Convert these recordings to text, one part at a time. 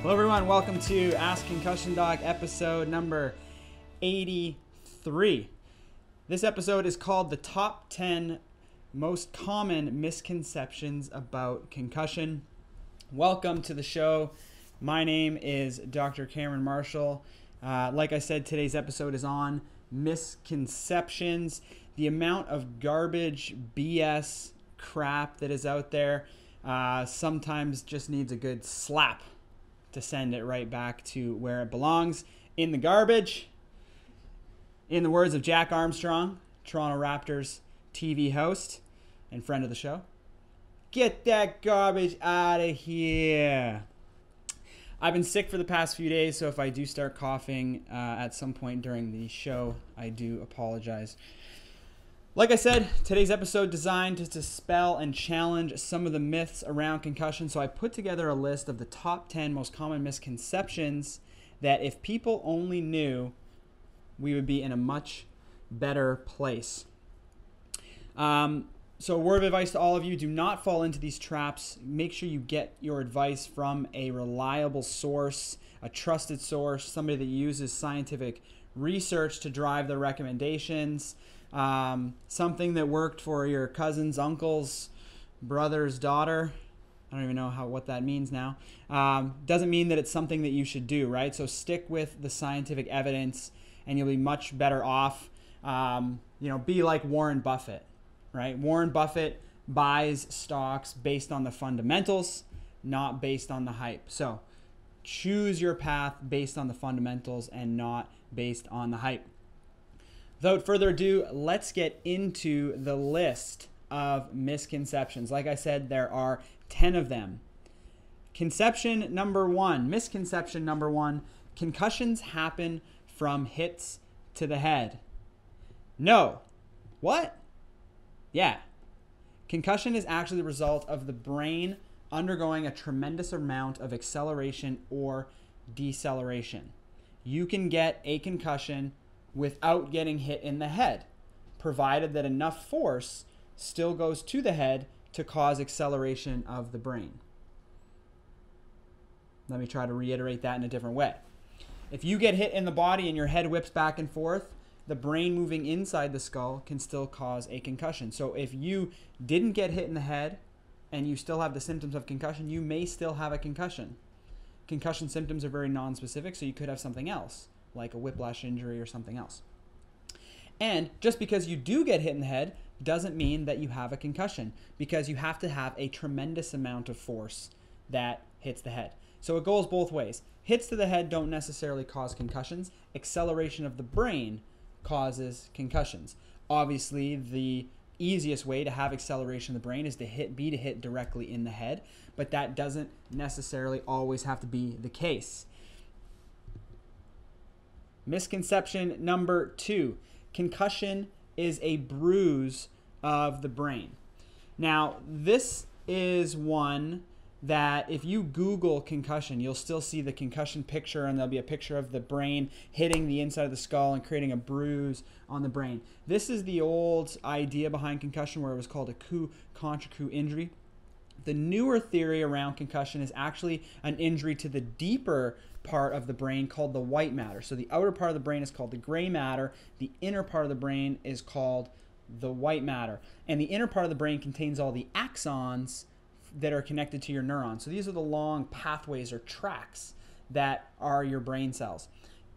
Hello everyone, welcome to Ask Concussion Doc episode number 83. This episode is called the Top 10 Most Common Misconceptions About Concussion. Welcome to the show. My name is Dr. Cameron Marshall. Like I said, today's episode is on misconceptions, the amount of garbage, BS, crap that is out there. Sometimes just needs a good slap to send it right back to where it belongs, in the garbage. In the words of Jack Armstrong, Toronto Raptors TV host and friend of the show, get that garbage out of here. I've been sick for the past few days, so if I do start coughing at some point during the show, I do apologize. Like I said, today's episode designed to dispel and challenge some of the myths around concussion. So I put together a list of the top 10 most common misconceptions that if people only knew, we would be in a much better place. So a word of advice to all of you, do not fall into these traps. Make sure you get your advice from a reliable source, a trusted source, somebody that uses scientific research to drive their recommendations. Something that worked for your cousin's uncle's brother's daughter. I don't even know what that means now. Doesn't mean that it's something that you should do, right? So stick with the scientific evidence and you'll be much better off. Be like Warren Buffett, right? Warren Buffett buys stocks based on the fundamentals, not based on the hype. So choose your path based on the fundamentals and not based on the hype. Without further ado, let's get into the list of misconceptions. Like I said, there are 10 of them. Misconception number one, concussions happen from hits to the head. No. What? Yeah. Concussion is actually the result of the brain undergoing a tremendous amount of acceleration or deceleration. You can get a concussion without getting hit in the head, provided that enough force still goes to the head to cause acceleration of the brain. Let me try to reiterate that in a different way. If you get hit in the body and your head whips back and forth, the brain moving inside the skull can still cause a concussion. So if you didn't get hit in the head and you still have the symptoms of concussion, you may still have a concussion. Concussion symptoms are very non-specific, so you could have something else, like a whiplash injury or something else. And just because you do get hit in the head doesn't mean that you have a concussion, because you have to have a tremendous amount of force that hits the head. So it goes both ways. Hits to the head don't necessarily cause concussions. Acceleration of the brain causes concussions. Obviously, the easiest way to have acceleration of the brain is to hit directly in the head, but that doesn't necessarily always have to be the case. Misconception number 2, concussion is a bruise of the brain. Now, this is one that if you Google concussion, you'll still see the concussion picture, and there'll be a picture of the brain hitting the inside of the skull and creating a bruise on the brain. This is the old idea behind concussion, where it was called a coup contra coup injury. The newer theory around concussion is actually an injury to the deeper part of the brain called the white matter. So the outer part of the brain is called the gray matter. The inner part of the brain is called the white matter. And the inner part of the brain contains all the axons that are connected to your neurons. So these are the long pathways or tracks that are your brain cells.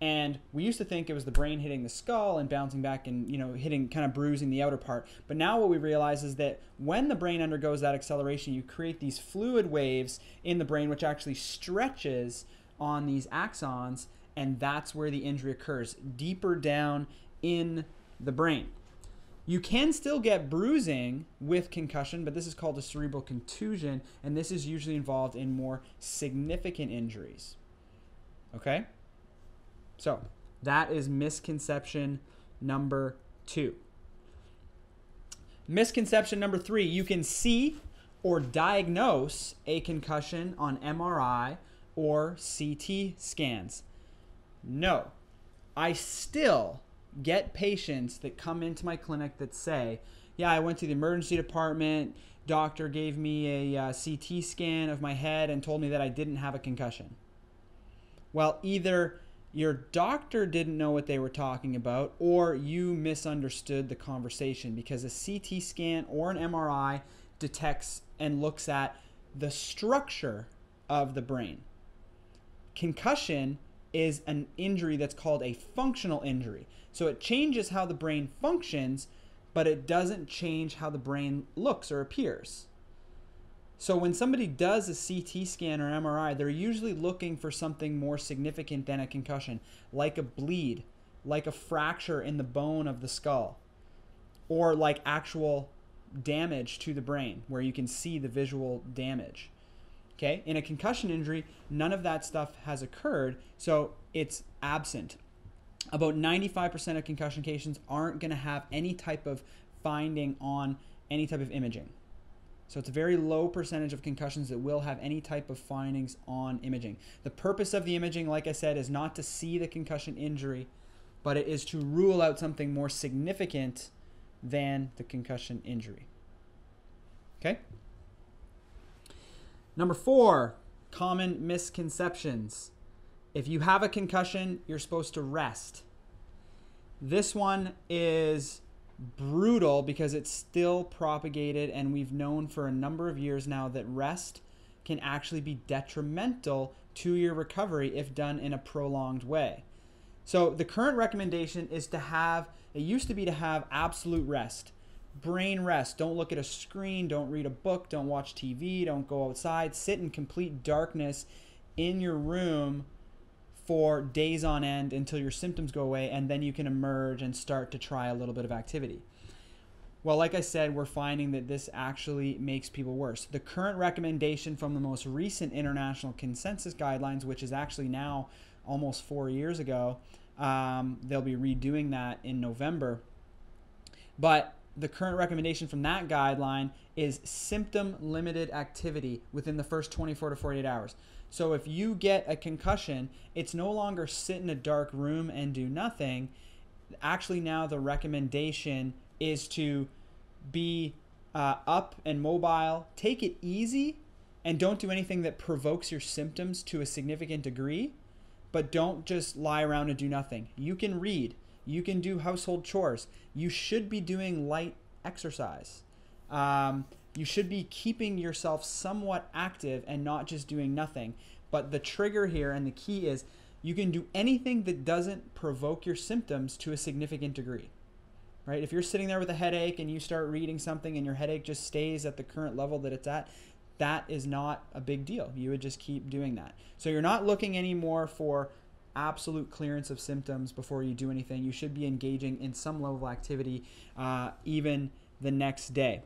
And we used to think it was the brain hitting the skull and bouncing back and, hitting, kind of bruising the outer part. But now what we realize is that when the brain undergoes that acceleration, you create these fluid waves in the brain, which actually stretches on these axons, and that's where the injury occurs, deeper down in the brain. You can still get bruising with concussion, but this is called a cerebral contusion, and this is usually involved in more significant injuries. Okay? So that is misconception number 2. Misconception number 3, you can see or diagnose a concussion on MRI or CT scans. No, I still get patients that come into my clinic that say, yeah, I went to the emergency department, doctor gave me a CT scan of my head and told me that I didn't have a concussion. Well, either your doctor didn't know what they were talking about, or you misunderstood the conversation, because a CT scan or an MRI detects and looks at the structure of the brain. Concussion is an injury that's called a functional injury. So it changes how the brain functions, but it doesn't change how the brain looks or appears. So when somebody does a CT scan or MRI, they're usually looking for something more significant than a concussion, like a bleed, like a fracture in the bone of the skull, or like actual damage to the brain where you can see the visual damage. Okay? In a concussion injury, none of that stuff has occurred, so it's absent. About 95% of concussion cases aren't going to have any type of finding on any type of imaging. So it's a very low percentage of concussions that will have any type of findings on imaging. The purpose of the imaging, like I said, is not to see the concussion injury, but it is to rule out something more significant than the concussion injury. Okay? Number 4, common misconceptions. If you have a concussion, you're supposed to rest. This one is brutal because it's still propagated, and we've known for a number of years now that rest can actually be detrimental to your recovery if done in a prolonged way. So the current recommendation is to have, it used to be to have absolute rest, brain rest. Don't look at a screen, don't read a book, don't watch TV, don't go outside, sit in complete darkness in your room for days on end until your symptoms go away, and then you can emerge and start to try a little bit of activity. Well, like I said, we're finding that this actually makes people worse. The current recommendation from the most recent international consensus guidelines, which is actually now almost 4 years ago, they'll be redoing that in November, but the current recommendation from that guideline is symptom-limited activity within the first 24 to 48 hours. So if you get a concussion, it's no longer sit in a dark room and do nothing. Actually, now the recommendation is to be up and mobile, take it easy, and don't do anything that provokes your symptoms to a significant degree, but don't just lie around and do nothing. You can read. You can do household chores. You should be doing light exercise. You should be keeping yourself somewhat active and not just doing nothing. But the trigger here and the key is you can do anything that doesn't provoke your symptoms to a significant degree. Right? If you're sitting there with a headache and you start reading something and your headache just stays at the current level that it's at, that is not a big deal. You would just keep doing that. So you're not looking anymore for absolute clearance of symptoms before you do anything. You should be engaging in some level of activity even the next day.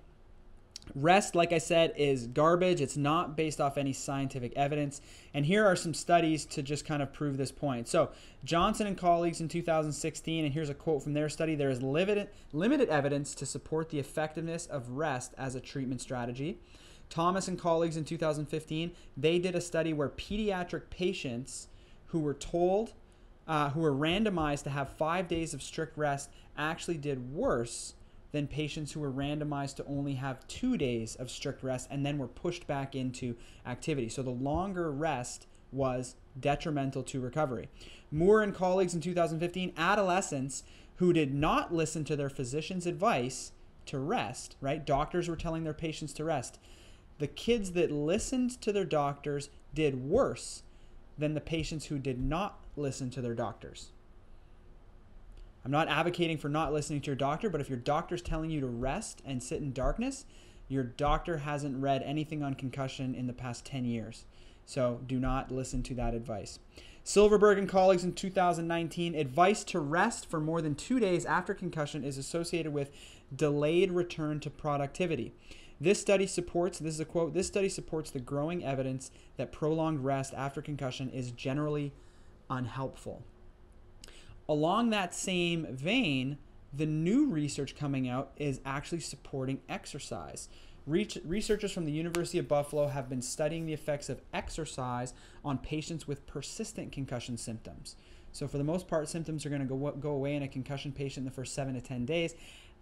Rest, like I said, is garbage. It's not based off any scientific evidence. And here are some studies to just kind of prove this point. So Johnson and colleagues in 2016, and here's a quote from their study: there is limited evidence to support the effectiveness of rest as a treatment strategy. Thomas and colleagues in 2015, they did a study where pediatric patients who were told, who were randomized to have 5 days of strict rest actually did worse than patients who were randomized to only have 2 days of strict rest and then were pushed back into activity. So the longer rest was detrimental to recovery. Moore and colleagues in 2015, adolescents who did not listen to their physician's advice to rest, right? Doctors were telling their patients to rest. The kids that listened to their doctors did worse than the patients who did not listen to their doctors. I'm not advocating for not listening to your doctor, but if your doctor's telling you to rest and sit in darkness, your doctor hasn't read anything on concussion in the past 10 years. So do not listen to that advice. Silverberg and colleagues in 2019, advice to rest for more than 2 days after concussion is associated with delayed return to productivity. This study supports, this is a quote, this study supports the growing evidence that prolonged rest after concussion is generally unhelpful. Along that same vein, the new research coming out is actually supporting exercise. Researchers from the University of Buffalo have been studying the effects of exercise on patients with persistent concussion symptoms. So for the most part, symptoms are going to go away in a concussion patient in the first 7 to 10 days.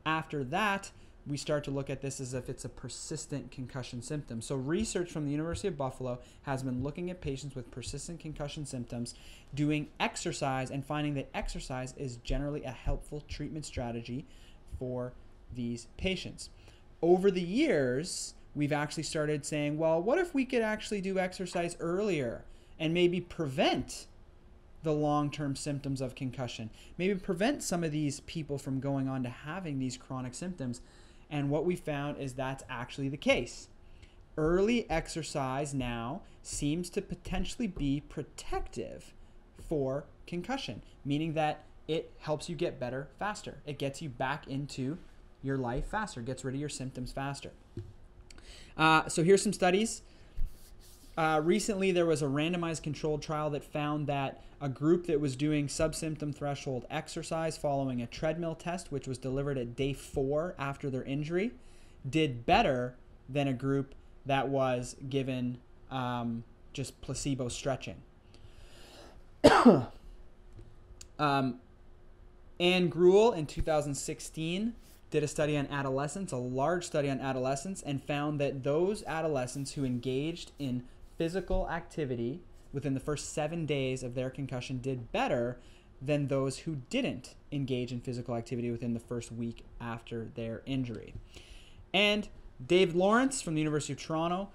After that, we start to look at this as if it's a persistent concussion symptom. So research from the University of Buffalo has been looking at patients with persistent concussion symptoms, doing exercise, and finding that exercise is generally a helpful treatment strategy for these patients. Over the years, we've actually started saying, well, what if we could actually do exercise earlier and maybe prevent the long-term symptoms of concussion, maybe prevent some of these people from going on to having these chronic symptoms. And what we found is that's actually the case. Early exercise now seems to potentially be protective for concussion, meaning that it helps you get better faster. It gets you back into your life faster, gets rid of your symptoms faster. So here's some studies. Recently, there was a randomized controlled trial that found that a group that was doing subsymptom threshold exercise following a treadmill test, which was delivered at day 4 after their injury, did better than a group that was given just placebo stretching. Anne Gruel in 2016 did a study on adolescents, a large study on adolescents, and found that those adolescents who engaged in physical activity within the first 7 days of their concussion did better than those who didn't engage in physical activity within the first week after their injury. And David Lawrence from the University of Toronto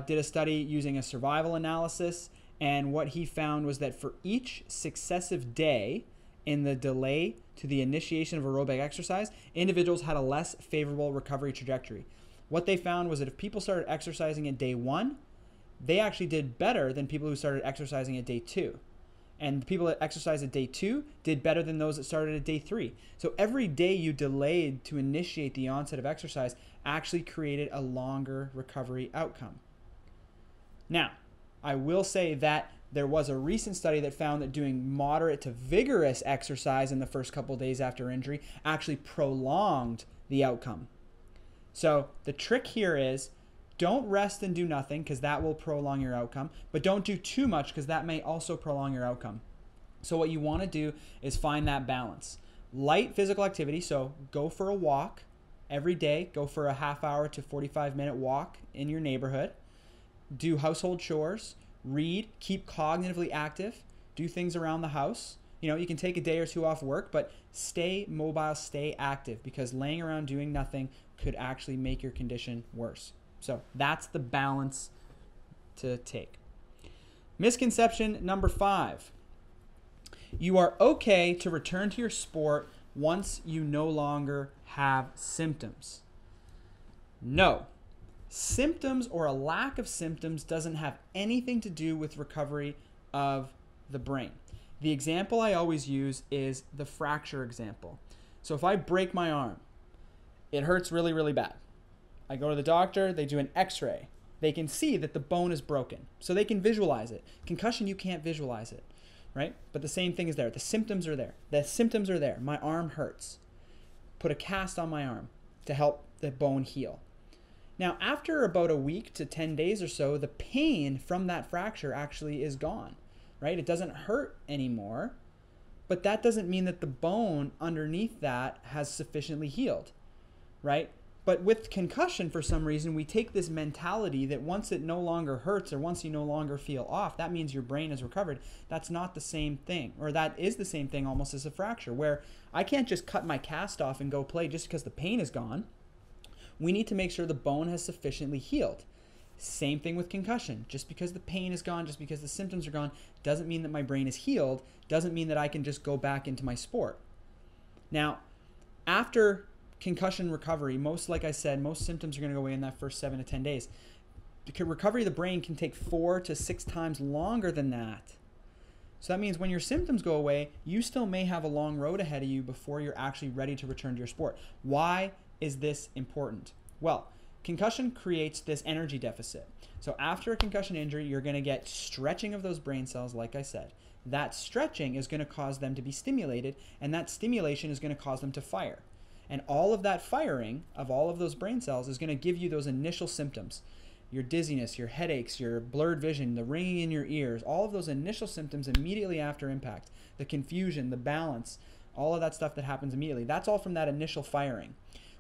did a study using a survival analysis, and what he found was that for each successive day in the delay to the initiation of aerobic exercise, individuals had a less favorable recovery trajectory. What they found was that if people started exercising at day 1, they actually did better than people who started exercising at day 2. And the people that exercised at day 2 did better than those that started at day 3. So every day you delayed to initiate the onset of exercise actually created a longer recovery outcome. Now, I will say that there was a recent study that found that doing moderate to vigorous exercise in the first couple of days after injury actually prolonged the outcome. So the trick here is, don't rest and do nothing, because that will prolong your outcome, but don't do too much, because that may also prolong your outcome. So what you want to do is find that balance. Light physical activity, so go for a walk every day, go for a half hour to 45-minute walk in your neighborhood, do household chores, read, keep cognitively active, do things around the house. You know, you can take a day or 2 off work, but stay mobile, stay active, because laying around doing nothing could actually make your condition worse. So that's the balance to take. Misconception number 5. You are okay to return to your sport once you no longer have symptoms. No. Symptoms or a lack of symptoms doesn't have anything to do with recovery of the brain. The example I always use is the fracture example. So if I break my arm, it hurts really, really bad. I go to the doctor, they do an x-ray. They can see that the bone is broken, so they can visualize it. Concussion, you can't visualize it, right? But the same thing is there. The symptoms are there. The symptoms are there. My arm hurts. Put a cast on my arm to help the bone heal. Now, after about a week to 10 days or so, the pain from that fracture actually is gone, right? It doesn't hurt anymore, but that doesn't mean that the bone underneath that has sufficiently healed, right? But with concussion, for some reason, we take this mentality that once it no longer hurts or once you no longer feel off, that means your brain has recovered. That's not the same thing, or that is the same thing almost as a fracture, where I can't just cut my cast off and go play just because the pain is gone. We need to make sure the bone has sufficiently healed. Same thing with concussion. Just because the pain is gone, just because the symptoms are gone, doesn't mean that my brain is healed, doesn't mean that I can just go back into my sport. Now, after concussion recovery, like I said, most symptoms are going to go away in that first 7 to 10 days. The recovery of the brain can take 4 to 6 times longer than that. So that means when your symptoms go away, you still may have a long road ahead of you before you're actually ready to return to your sport. Why is this important? Well, concussion creates this energy deficit. So after a concussion injury, you're going to get stretching of those brain cells, like I said. That stretching is going to cause them to be stimulated, and that stimulation is going to cause them to fire. And all of that firing of all of those brain cells is going to give you those initial symptoms. Your dizziness, your headaches, your blurred vision, the ringing in your ears, all of those initial symptoms immediately after impact. The confusion, the balance, all of that stuff that happens immediately. That's all from that initial firing.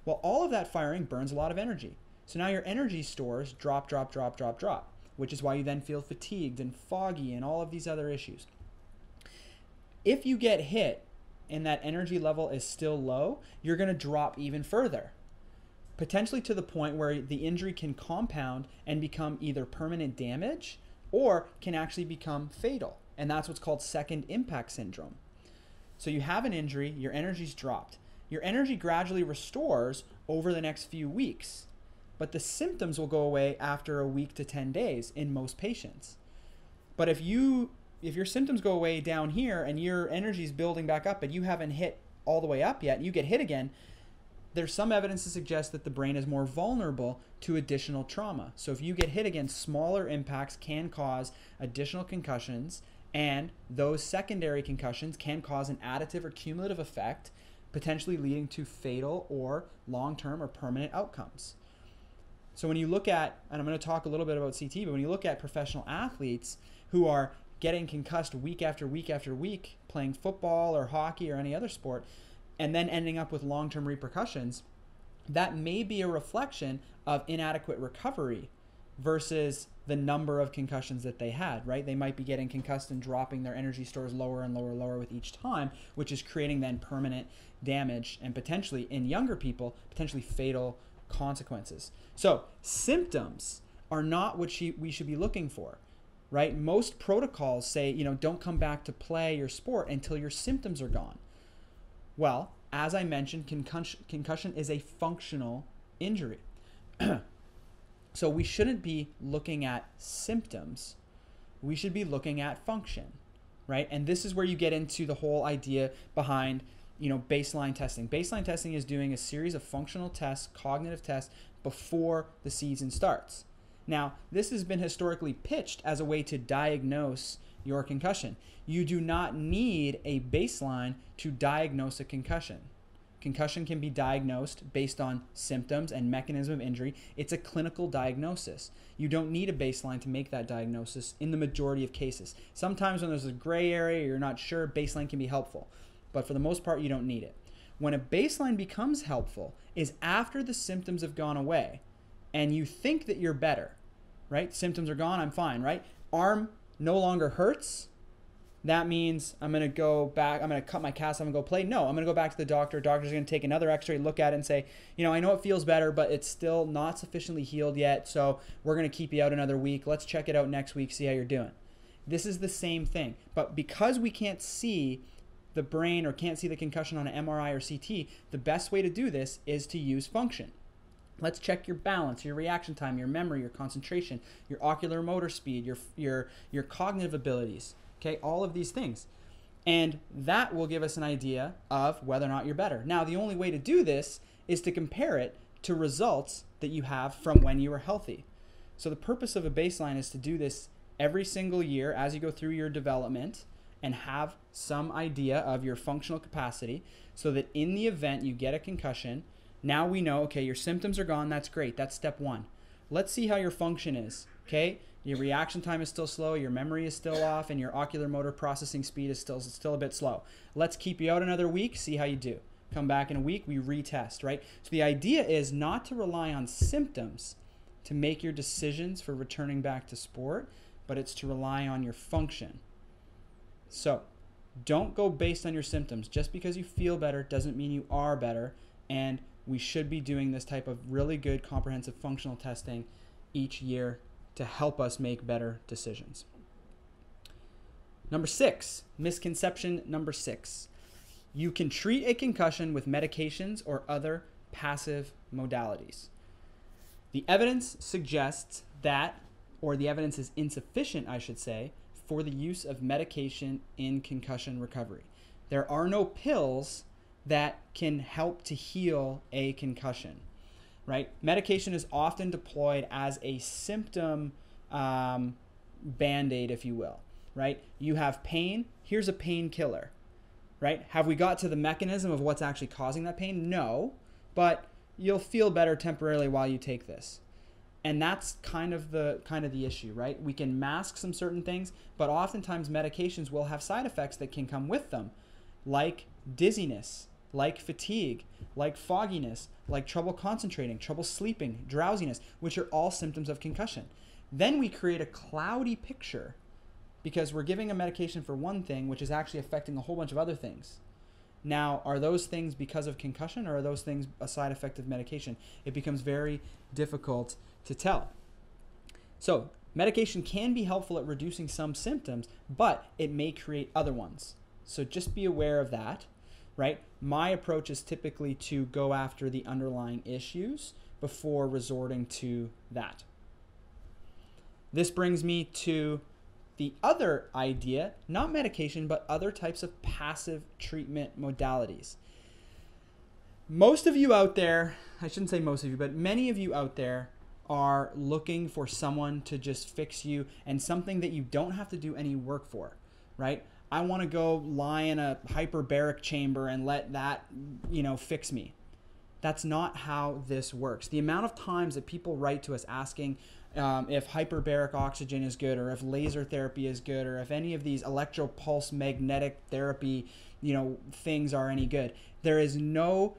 Well, all of that firing burns a lot of energy. So now your energy stores drop, which is why you then feel fatigued and foggy and all of these other issues. If you get hit and that energy level is still low, you're going to drop even further, potentially to the point where the injury can compound and become either permanent damage or can actually become fatal. And that's what's called second impact syndrome. So you have an injury, your energy's dropped. Your energy gradually restores over the next few weeks, but the symptoms will go away after a week to 10 days in most patients. But if your symptoms go away down here and your energy is building back up, but you haven't hit all the way up yet, and you get hit again, there's some evidence to suggest that the brain is more vulnerable to additional trauma. So if you get hit again, smaller impacts can cause additional concussions, and those secondary concussions can cause an additive or cumulative effect, potentially leading to fatal or long-term or permanent outcomes. So when you look at, and I'm going to talk a little bit about CT, but when you look at professional athletes who are getting concussed week after week after week, playing football or hockey or any other sport, and then ending up with long-term repercussions, that may be a reflection of inadequate recovery versus the number of concussions that they had, right? They might be getting concussed and dropping their energy stores lower and lower with each time, which is creating then permanent damage and potentially, in younger people, potentially fatal consequences. So symptoms are not what we should be looking for, right? Most protocols say, don't come back to play your sport until your symptoms are gone. Well, as I mentioned, concussion is a functional injury. So we shouldn't be looking at symptoms. We should be looking at function, right? And this is where you get into the whole idea behind, baseline testing. Baseline testing is doing a series of functional tests, cognitive tests, before the season starts. Now, this has been historically pitched as a way to diagnose your concussion. You do not need a baseline to diagnose a concussion. Concussion can be diagnosed based on symptoms and mechanism of injury. It's a clinical diagnosis. You don't need a baseline to make that diagnosis in the majority of cases. Sometimes when there's a gray area, you're not sure, baseline can be helpful. But for the most part, you don't need it. When a baseline becomes helpful is after the symptoms have gone away and you think that you're better, right? Symptoms are gone, I'm fine, right? Arm no longer hurts. That means I'm going to go back, I'm going to cut my cast, I'm going to go play. No, I'm going to go back to the doctor. Doctor's going to take another x-ray, look at it and say, I know it feels better, but it's still not sufficiently healed yet. So we're going to keep you out another week. Let's check it out next week, see how you're doing. This is the same thing. But because we can't see the brain or can't see the concussion on an MRI or CT, the best way to do this is to use function. Let's check your balance, your reaction time, your memory, your concentration, your ocular motor speed, your cognitive abilities. Okay, all of these things. And that will give us an idea of whether or not you're better. Now, the only way to do this is to compare it to results that you have from when you were healthy. So the purpose of a baseline is to do this every single year as you go through your development and have some idea of your functional capacity so that in the event you get a concussion, now we know, okay, your symptoms are gone. That's great. That's step one. Let's see how your function is, okay? Your reaction time is still slow, your memory is still off, and your ocular motor processing speed is still a bit slow. Let's keep you out another week, see how you do. Come back in a week, we retest, right? So the idea is not to rely on symptoms to make your decisions for returning back to sport, but it's to rely on your function. So don't go based on your symptoms. Just because you feel better doesn't mean you are better, and we should be doing this type of really good comprehensive functional testing each year to help us make better decisions. Number 6, misconception number 6. You can treat a concussion with medications or other passive modalities. The evidence suggests that, or the evidence is insufficient, I should say, for the use of medication in concussion recovery. There are no pills that can help to heal a concussion. Right? Medication is often deployed as a symptom band-aid, if you will, right? You have pain, here's a painkiller, right? Have we got to the mechanism of what's actually causing that pain? No, but you'll feel better temporarily while you take this. And that's kind of the issue, right? We can mask some certain things, but oftentimes medications will have side effects that can come with them, like dizziness, like fatigue, like fogginess, like trouble concentrating, trouble sleeping, drowsiness, which are all symptoms of concussion. Then we create a cloudy picture because we're giving a medication for one thing, which is actually affecting a whole bunch of other things. Now, are those things because of concussion, or are those things a side effect of medication? It becomes very difficult to tell. So, medication can be helpful at reducing some symptoms, but it may create other ones. So just be aware of that, right? My approach is typically to go after the underlying issues before resorting to that. This brings me to the other idea, not medication, but other types of passive treatment modalities. Most of you out there, I shouldn't say most of you, but many of you out there are looking for someone to just fix you and something that you don't have to do any work for, right? I want to go lie in a hyperbaric chamber and let that, fix me. That's not how this works. The amount of times that people write to us asking if hyperbaric oxygen is good, or if laser therapy is good, or if any of these electropulse magnetic therapy, things are any good. There is no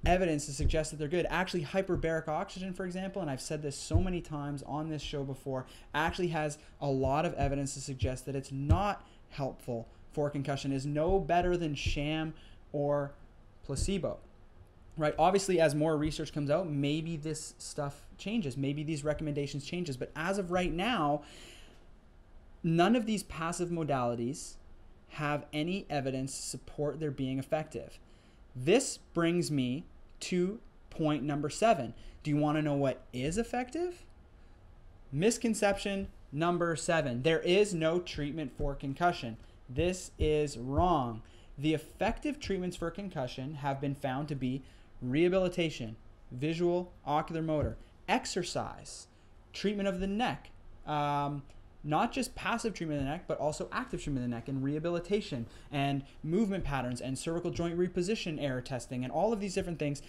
evidence to suggest that they're good. Actually, hyperbaric oxygen, for example, and I've said this so many times on this show before, actually has a lot of evidence to suggest that it's not helpful for concussion, is no better than sham or placebo. Right? Obviously, as more research comes out, maybe this stuff changes. Maybe these recommendations changes. But as of right now, none of these passive modalities have any evidence to support their being effective. This brings me to point number 7. Do you want to know what is effective? Misconception number 7. There is no treatment for concussion. This is wrong. The effective treatments for concussion have been found to be rehabilitation, visual, ocular motor, exercise, treatment of the neck, not just passive treatment of the neck, but also active treatment of the neck, and rehabilitation and movement patterns and cervical joint reposition error testing and all of these different things,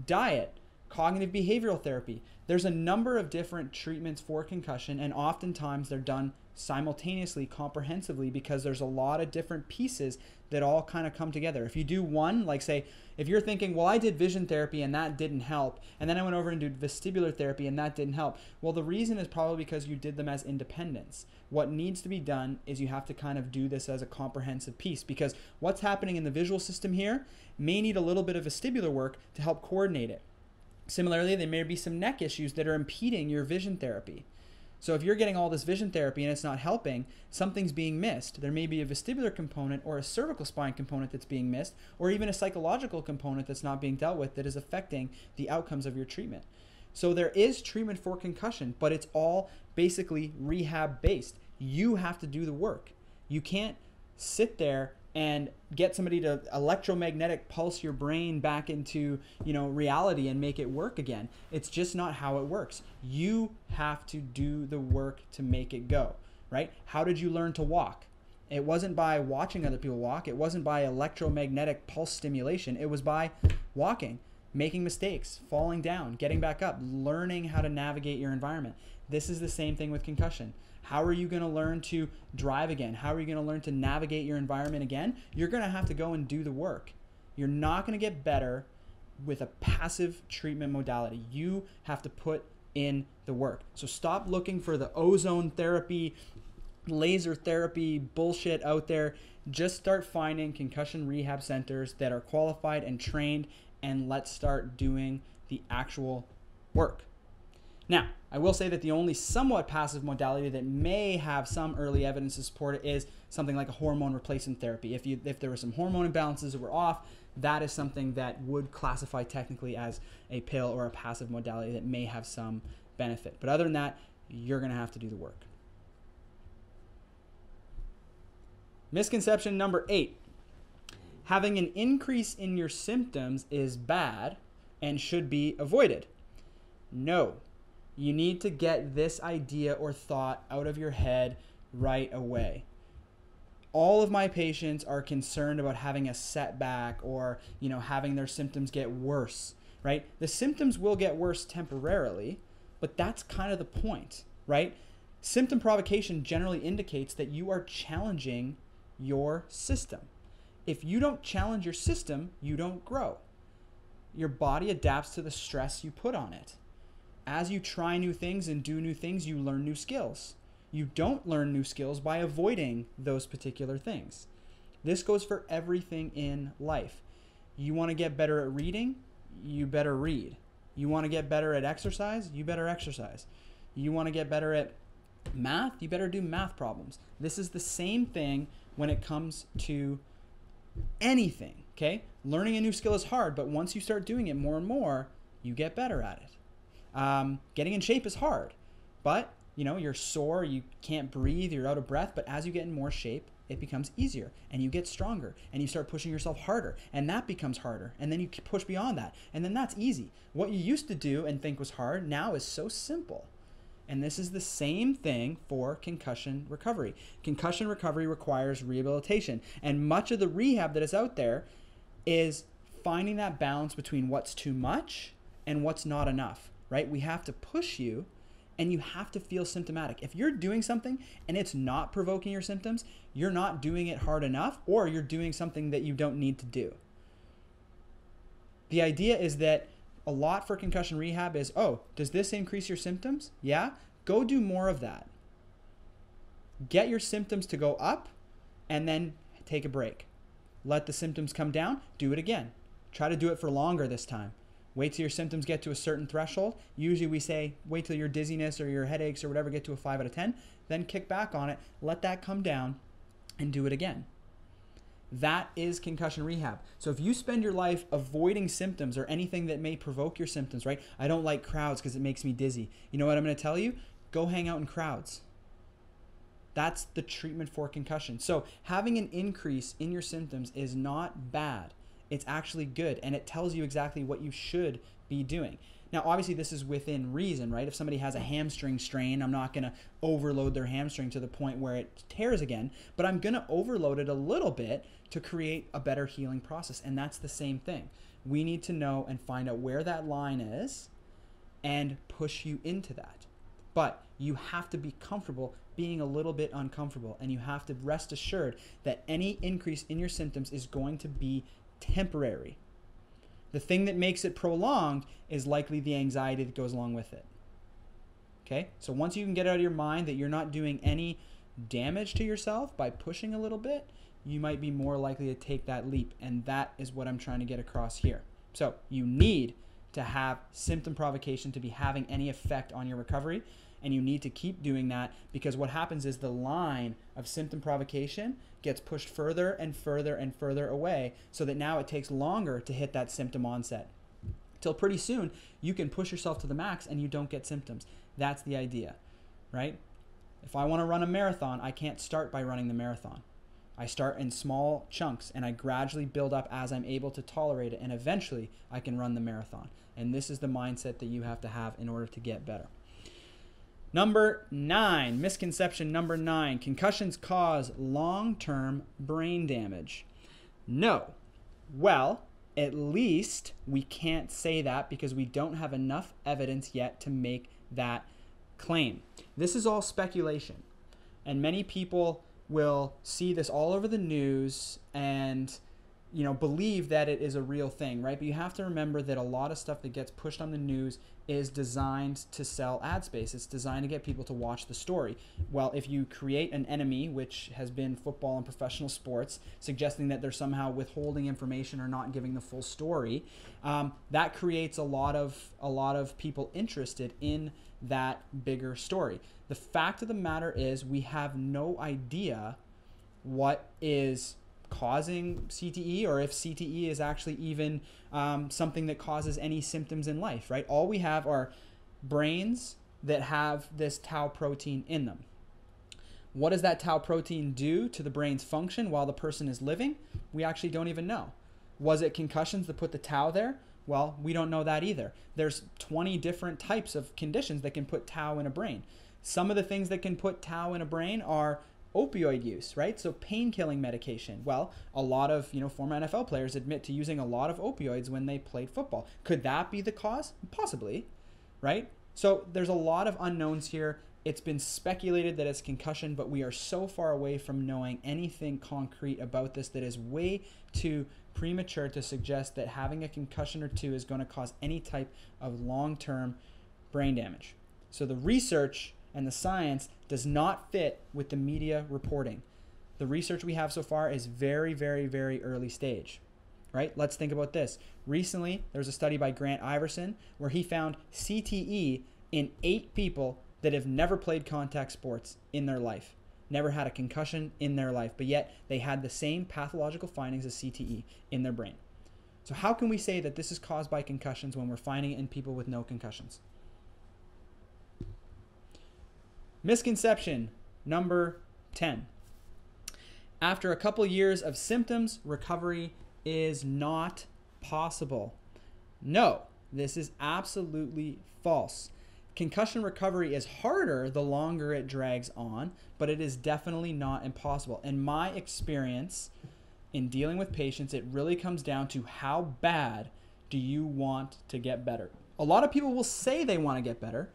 diet, cognitive behavioral therapy. There's a number of different treatments for concussion, and oftentimes they're done simultaneously, comprehensively, because there's a lot of different pieces that all kind of come together. If you do one, like say, if you're thinking, well, I did vision therapy and that didn't help, and then I went over and did vestibular therapy and that didn't help, well, the reason is probably because you did them as independents. What needs to be done is you have to kind of do this as a comprehensive piece, because what's happening in the visual system here may need a little bit of vestibular work to help coordinate it. Similarly, there may be some neck issues that are impeding your vision therapy. So if you're getting all this vision therapy and it's not helping, something's being missed. There may be a vestibular component or a cervical spine component that's being missed, or even a psychological component that's not being dealt with that is affecting the outcomes of your treatment. So there is treatment for concussion, but it's all basically rehab based. You have to do the work. You can't sit there and get somebody to electromagnetic pulse your brain back into, reality and make it work again. It's just not how it works. You have to do the work to make it go, right? How did you learn to walk? It wasn't by watching other people walk. It wasn't by electromagnetic pulse stimulation. It was by walking, making mistakes, falling down, getting back up, learning how to navigate your environment. This is the same thing with concussion. How are you going to learn to drive again? How are you going to learn to navigate your environment again? You're going to have to go and do the work. You're not going to get better with a passive treatment modality. You have to put in the work. So stop looking for the ozone therapy, laser therapy bullshit out there. Just start finding concussion rehab centers that are qualified and trained, and let's start doing the actual work. Now, I will say that the only somewhat passive modality that may have some early evidence to support it is something like a hormone replacement therapy. If there were some hormone imbalances that were off, that is something that would classify technically as a pill or a passive modality that may have some benefit. But other than that, you're going to have to do the work. Misconception number 8. Having an increase in your symptoms is bad and should be avoided. No. You need to get this idea or thought out of your head right away. All of my patients are concerned about having a setback or, having their symptoms get worse, right? The symptoms will get worse temporarily, but that's kind of the point, right? Symptom provocation generally indicates that you are challenging your system. If you don't challenge your system, you don't grow. Your body adapts to the stress you put on it. As you try new things and do new things, you learn new skills. You don't learn new skills by avoiding those particular things. This goes for everything in life. You want to get better at reading, you better read. You want to get better at exercise, you better exercise. You want to get better at math, you better do math problems. This is the same thing when it comes to anything, okay? Learning a new skill is hard, but once you start doing it more and more, you get better at it. Getting in shape is hard, but you're sore, you can't breathe, you're out of breath, but as you get in more shape, it becomes easier and you get stronger and you start pushing yourself harder and that becomes harder and then you push beyond that and then that's easy. What you used to do and think was hard now is so simple. And this is the same thing for concussion recovery. Concussion recovery requires rehabilitation, and much of the rehab that is out there is finding that balance between what's too much and what's not enough, right? We have to push you and you have to feel symptomatic. If you're doing something and it's not provoking your symptoms, you're not doing it hard enough, or you're doing something that you don't need to do. The idea is that a lot for concussion rehab is, oh, does this increase your symptoms? Yeah, go do more of that. Get your symptoms to go up and then take a break. Let the symptoms come down, do it again. Try to do it for longer this time. Wait till your symptoms get to a certain threshold. Usually we say wait till your dizziness or your headaches or whatever get to a 5 out of 10, then kick back on it, let that come down and do it again. That is concussion rehab. So if you spend your life avoiding symptoms or anything that may provoke your symptoms, right? I don't like crowds because it makes me dizzy. You know what I'm going to tell you? Go hang out in crowds. That's the treatment for concussion. So having an increase in your symptoms is not bad. It's actually good, and it tells you exactly what you should be doing. Now, obviously, this is within reason, right? If somebody has a hamstring strain, I'm not going to overload their hamstring to the point where it tears again, but I'm going to overload it a little bit to create a better healing process, and that's the same thing. We need to know and find out where that line is and push you into that. But you have to be comfortable being a little bit uncomfortable, and you have to rest assured that any increase in your symptoms is going to be temporary. The thing that makes it prolonged is likely the anxiety that goes along with it. Okay? So once you can get out of your mind that you're not doing any damage to yourself by pushing a little bit, you might be more likely to take that leap. And that is what I'm trying to get across here. So you need to have symptom provocation to be having any effect on your recovery. And you need to keep doing that, because what happens is the line of symptom provocation gets pushed further and further and further away, so that now it takes longer to hit that symptom onset. Till pretty soon, you can push yourself to the max and you don't get symptoms. That's the idea, right? If I want to run a marathon, I can't start by running the marathon. I start in small chunks and I gradually build up as I'm able to tolerate it, and eventually I can run the marathon. And this is the mindset that you have to have in order to get better. Number 9, misconception number 9, concussions cause long-term brain damage. No. Well, at least we can't say that, because we don't have enough evidence yet to make that claim. This is all speculation, and many people will see this all over the news and believe that it is a real thing, right? But you have to remember that a lot of stuff that gets pushed on the news is designed to sell ad space. It's designed to get people to watch the story. Well, if you create an enemy, which has been football and professional sports, suggesting that they're somehow withholding information or not giving the full story, that creates a lot of people interested in that bigger story. The fact of the matter is we have no idea what is causing CTE, or if CTE is actually even something that causes any symptoms in life, right? All we have are brains that have this tau protein in them. What does that tau protein do to the brain's function while the person is living? We actually don't even know. Was it concussions that put the tau there? Well, we don't know that either. There's 20 different types of conditions that can put tau in a brain. Some of the things that can put tau in a brain are opioid use, right? So pain-killing medication. Well, a lot of former NFL players admit to using a lot of opioids when they played football. Could that be the cause? Possibly, right? So there's a lot of unknowns here. It's been speculated that it's concussion, but we are so far away from knowing anything concrete about this that is way too premature to suggest that having a concussion or two is going to cause any type of long-term brain damage. So the research and the science does not fit with the media reporting. The research we have so far is very, very, very early stage, right? Let's think about this. Recently, there was a study by Grant Iverson where he found CTE in 8 people that have never played contact sports in their life, never had a concussion in their life, but yet they had the same pathological findings as CTE in their brain. So how can we say that this is caused by concussions when we're finding it in people with no concussions? Misconception number 10. After a couple years of symptoms, recovery is not possible. No, this is absolutely false. Concussion recovery is harder the longer it drags on, but it is definitely not impossible. In my experience, in dealing with patients, it really comes down to how bad do you want to get better. A lot of people will say they want to get better,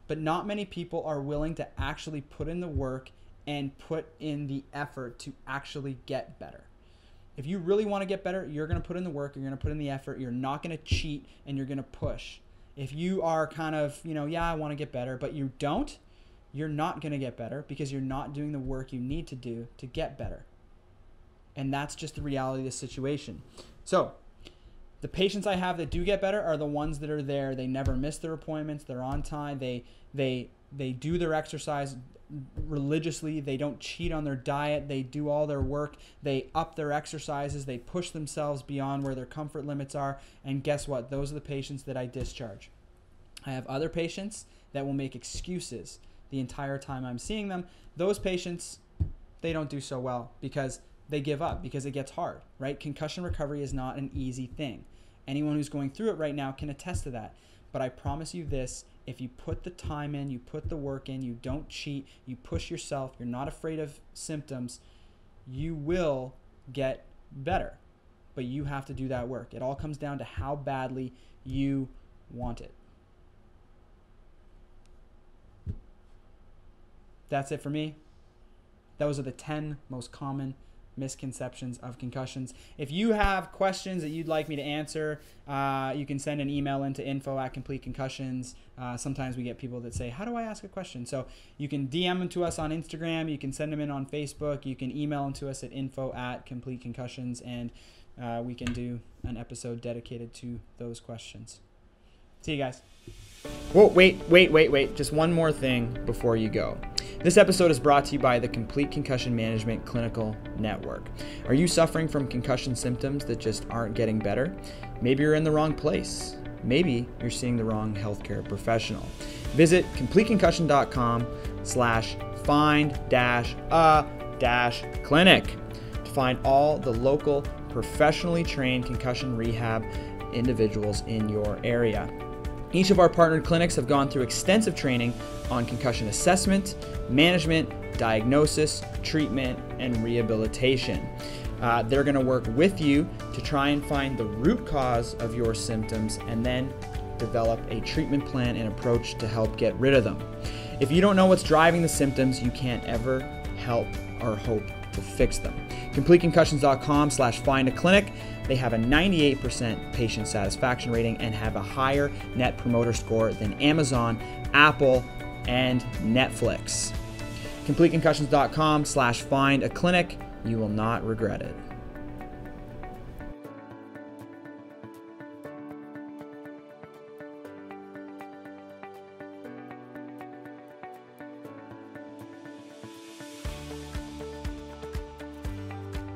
but not many people are willing to actually put in the work and put in the effort to actually get better. If you really want to get better, you're going to put in the work, you're going to put in the effort, you're not going to cheat, and you're going to push. If you are kind of, yeah, I want to get better, but you don't, you're not going to get better because you're not doing the work you need to do to get better. And that's just the reality of the situation. So the patients I have that do get better are the ones that are there. They never miss their appointments. They're on time. They do their exercise religiously. They don't cheat on their diet. They do all their work. They up their exercises. They push themselves beyond where their comfort limits are. And guess what? Those are the patients that I discharge. I have other patients that will make excuses the entire time I'm seeing them. Those patients, they don't do so well because they give up, because it gets hard, right? Concussion recovery is not an easy thing. Anyone who's going through it right now can attest to that. But I promise you this, if you put the time in, you put the work in, you don't cheat, you push yourself, you're not afraid of symptoms, you will get better. But you have to do that work. It all comes down to how badly you want it. That's it for me. Those are the 10 most common misconceptions of concussions. If you have questions that you'd like me to answer, you can send an email into info@CompleteConcussions. Sometimes we get people that say, how do I ask a question? So you can DM them to us on Instagram. You can send them in on Facebook. You can email them to us at info@CompleteConcussions, and we can do an episode dedicated to those questions. See you guys. Whoa, wait. Just one more thing before you go. This episode is brought to you by the Complete Concussion Management Clinical Network. Are you suffering from concussion symptoms that just aren't getting better? Maybe you're in the wrong place. Maybe you're seeing the wrong healthcare professional. Visit CompleteConcussion.com/find-a-clinic to find all the local professionally trained concussion rehab individuals in your area. Each of our partnered clinics have gone through extensive training on concussion assessment, management, diagnosis, treatment, and rehabilitation. They're going to work with you to try and find the root cause of your symptoms and then develop a treatment plan and approach to help get rid of them. If you don't know what's driving the symptoms, you can't ever help or hope to fix them. CompleteConcussions.com/find-a-clinic. They have a 98% patient satisfaction rating and have a higher net promoter score than Amazon, Apple, and Netflix. CompleteConcussions.com/find-a-clinic. You will not regret it.